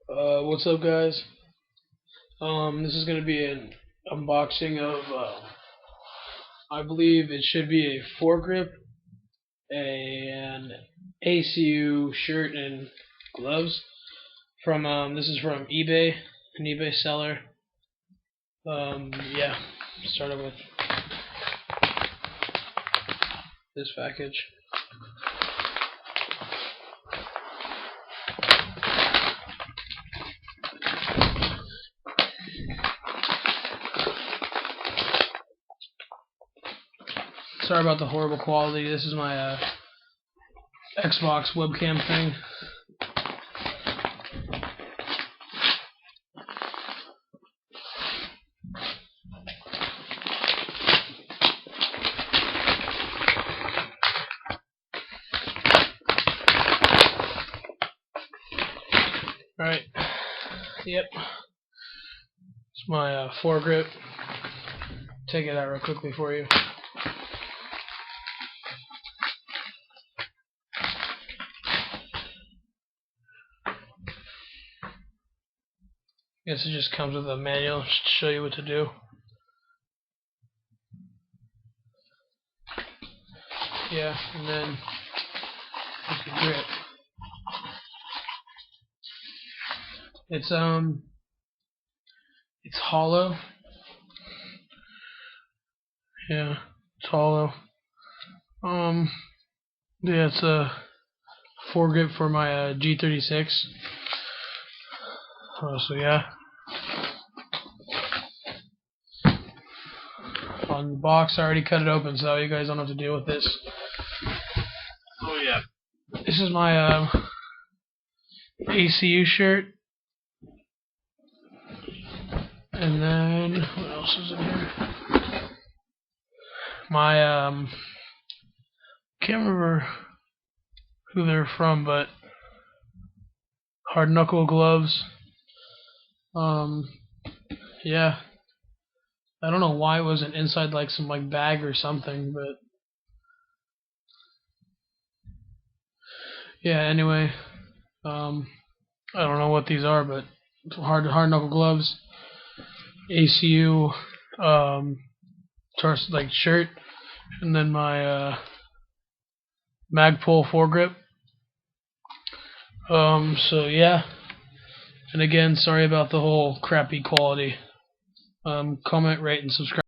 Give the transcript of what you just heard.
What's up, guys? This is gonna be an unboxing of, I believe it should be a foregrip, an ACU shirt and gloves from, this is from eBay, an eBay seller. Yeah, started with this package. Sorry about the horrible quality. This is my Xbox webcam thing. Alright, yep. It's my foregrip. Take it out real quickly for you. I guess it just comes with a manual just to show you what to do. Yeah, and then there's the grip. It's hollow. Yeah, it's hollow. Yeah, it's a foregrip for my G36. So yeah. On the box, I already cut it open, so you guys don't have to deal with this. Oh yeah. This is my ACU shirt. And then what else is in here? My can't remember who they're from, but hard knuckle gloves. Yeah. I don't know why it wasn't inside like some bag or something, but yeah, anyway. I don't know what these are, but hard knuckle gloves. ACU shirt, and then my magpul foregrip. So yeah, and again, sorry about the whole crappy quality. Comment, rate, and subscribe.